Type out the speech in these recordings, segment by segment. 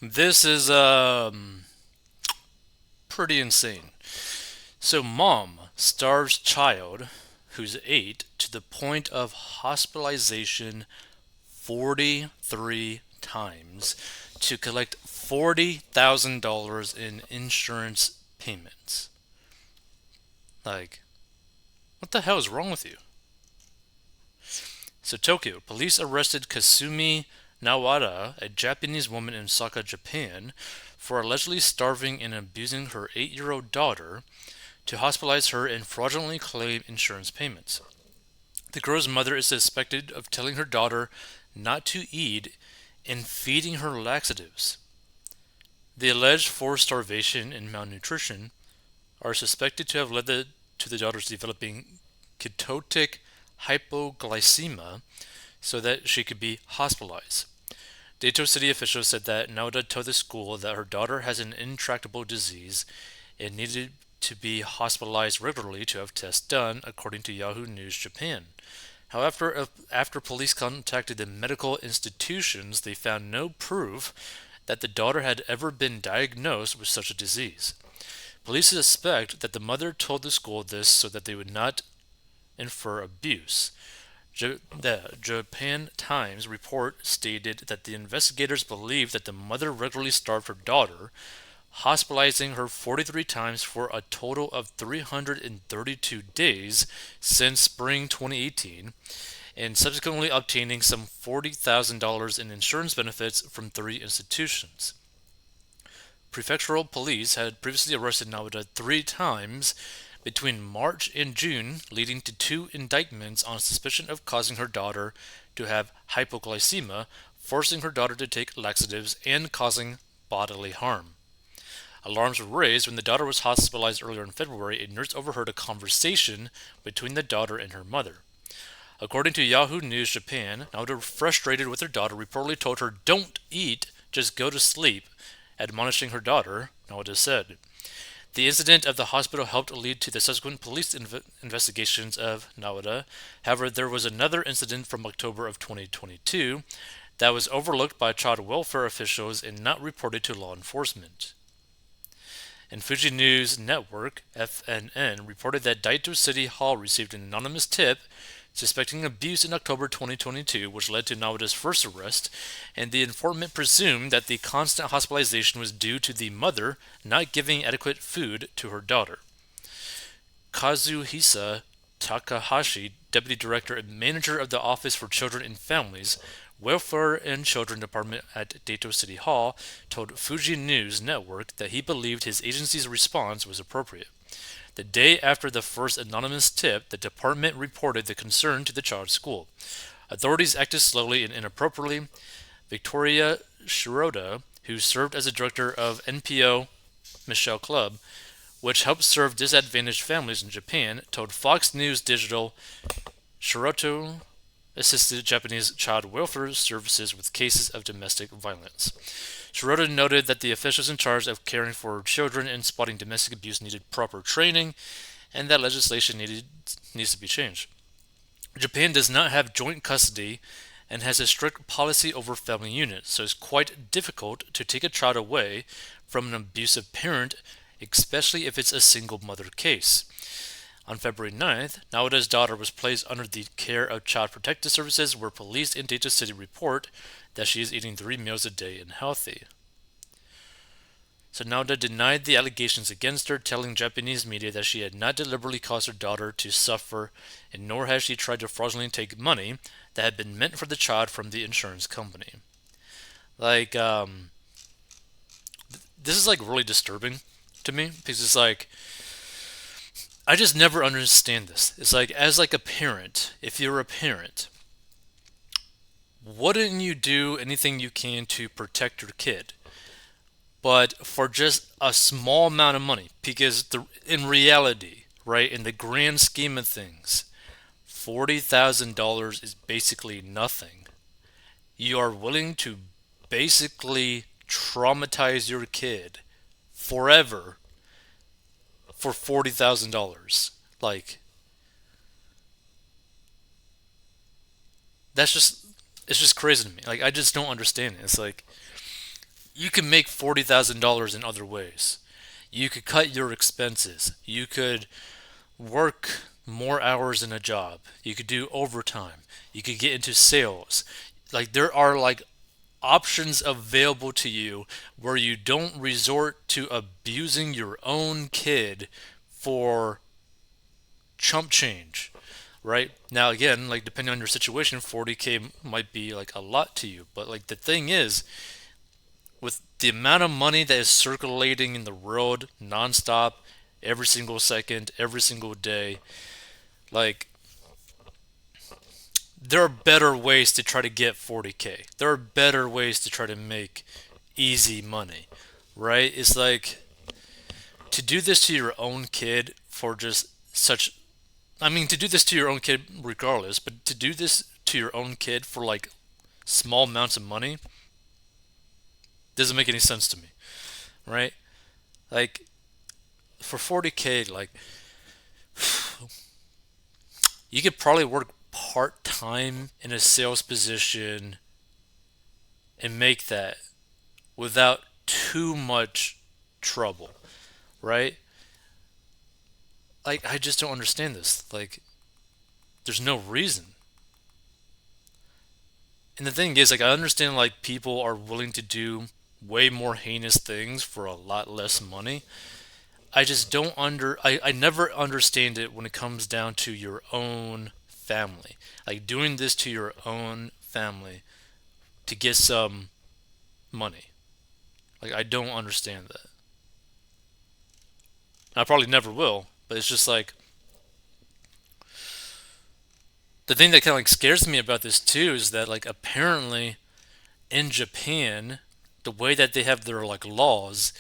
This is pretty insane. So mom starves child who's 8 to the point of hospitalization 43 times to collect $40,000 in insurance payments. Like, what the hell is wrong with you? So, Tokyo, police arrested Kasumi Nawada, a Japanese woman in Osaka, Japan, for allegedly starving and abusing her 8-year-old daughter to hospitalize her and fraudulently claim insurance payments. The girl's mother is suspected of telling her daughter not to eat and feeding her laxatives. The alleged forced starvation and malnutrition are suspected to have led to the daughters developing ketotic hypoglycemia so that she could be hospitalized. Dato City officials said that Nauda told the school that her daughter has an intractable disease and needed to be hospitalized regularly to have tests done, according to Yahoo News Japan. However, after police contacted the medical institutions, they found no proof that the daughter had ever been diagnosed with such a disease. Police suspect that the mother told the school this so that they would not infer abuse. The Japan Times report stated that the investigators believe that the mother regularly starved her daughter, hospitalizing her 43 times for a total of 332 days since spring 2018, and subsequently obtaining some $40,000 in insurance benefits from 3 institutions. Prefectural police had previously arrested Nawada 3 times between March and June, leading to 2 indictments on suspicion of causing her daughter to have hypoglycemia, forcing her daughter to take laxatives, and causing bodily harm. Alarms were raised when the daughter was hospitalized earlier in February. A nurse overheard a conversation between the daughter and her mother. According to Yahoo News Japan, Naoto, frustrated with her daughter, reportedly told her, "Don't eat, just go to sleep," admonishing her daughter, Naoto said. The incident of the hospital helped lead to the subsequent police investigations of Nawada. However, there was another incident from October of 2022 that was overlooked by child welfare officials and not reported to law enforcement. And Fuji News Network, FNN, reported that Daito City Hall received an anonymous tip suspecting abuse in October 2022, which led to Nawada's first arrest, and the informant presumed that the constant hospitalization was due to the mother not giving adequate food to her daughter. Kazuhisa Takahashi, Deputy Director and Manager of the Office for Children and Families, Welfare and Children Department at Dato City Hall, told Fuji News Network that he believed his agency's response was appropriate. The day after the first anonymous tip, the department reported the concern to the child's school. Authorities acted slowly and inappropriately. Victoria Shiroda, who served as a director of NPO Michelle Club, which helps serve disadvantaged families in Japan, told Fox News Digital Shiroto assisted Japanese child welfare services with cases of domestic violence. Shiroda noted that the officials in charge of caring for children and spotting domestic abuse needed proper training and that legislation needs to be changed. Japan does not have joint custody and has a strict policy over family units, so it's quite difficult to take a child away from an abusive parent, especially if it's a single mother case. On February 9th, Nawada's daughter was placed under the care of Child Protective Services, where police in Data City report that she is eating 3 meals a day and healthy. So Nawada denied the allegations against her, telling Japanese media that she had not deliberately caused her daughter to suffer, and nor had she tried to fraudulently take money that had been meant for the child from the insurance company. Like, this is like really disturbing to me because it's like I just never understand this. It's like as like a parent, if you're a parent, wouldn't you do anything you can to protect your kid? But for just a small amount of money, because in reality, right, in the grand scheme of things, $40,000 is basically nothing. You are willing to basically traumatize your kid forever for $40,000. Like, that's just, it's just crazy to me. Like, I just don't understand it. It's like, you can make $40,000 in other ways. You could cut your expenses. You could work more hours in a job. You could do overtime. You could get into sales. Like there are like options available to you where you don't resort to abusing your own kid for chump change, right? Now again, like depending on your situation, 40K might be like a lot to you, but like the thing is with the amount of money that is circulating in the world nonstop every single second, every single day, like there are better ways to try to get 40K. There are better ways to try to make easy money, right? It's like to do this to your own kid for just such. I mean, to do this to your own kid regardless, but to do this to your own kid for like small amounts of money doesn't make any sense to me, right? Like for 40K, like you could probably work part time in a sales position and make that without too much trouble, right? Like I just don't understand this. Like there's no reason. And the thing is, like I understand like people are willing to do way more heinous things for a lot less money. I just don't I never understand it when it comes down to your own family. Like doing this to your own family to get some money. Like I don't understand that. I probably never will, but it's just like the thing that kind of like scares me about this too is that like apparently in Japan, the way that they have their like laws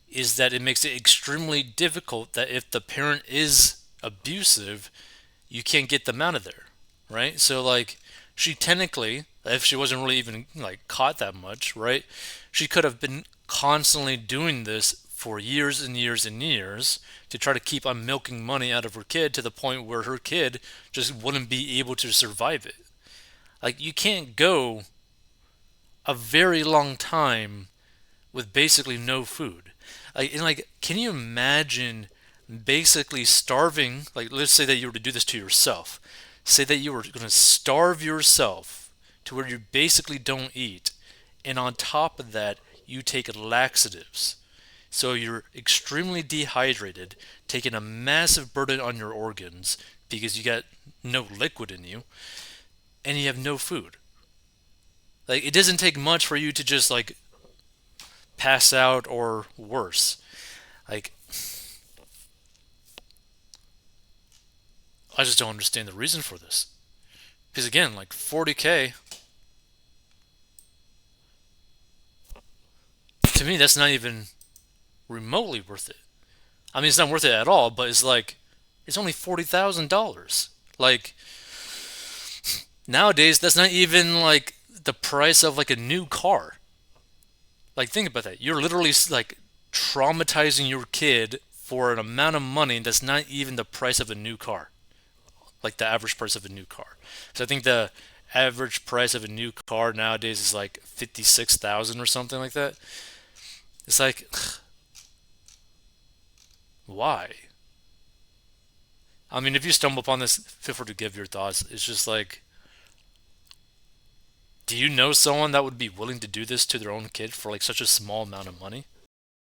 is that it makes it extremely difficult that if the parent is abusive, you can't get them out of there, right? So like she technically, if she wasn't really even like caught that much, right? She could have been constantly doing this for years and years and years to try to keep on milking money out of her kid to the point where her kid just wouldn't be able to survive it. Like you can't go a very long time with basically no food. Like, and like, can you imagine basically starving? Like, let's say that you were to do this to yourself. Say that you were going to starve yourself to where you basically don't eat, and on top of that, you take laxatives. So you're extremely dehydrated, taking a massive burden on your organs because you got no liquid in you, and you have no food. Like, it doesn't take much for you to just like pass out or worse. Like, I just don't understand the reason for this. Because again, like 40K, to me, that's not even remotely worth it. I mean, it's not worth it at all, but it's like, it's only $40,000. Like, nowadays, that's not even like the price of like a new car. Like, think about that. You're literally like traumatizing your kid for an amount of money that's not even the price of a new car. Like the average price of a new car. So I think the average price of a new car nowadays is like 56,000 or something like that. It's like why? I mean, if you stumble upon this, feel free to give your thoughts. It's just like, do you know someone that would be willing to do this to their own kid for like such a small amount of money?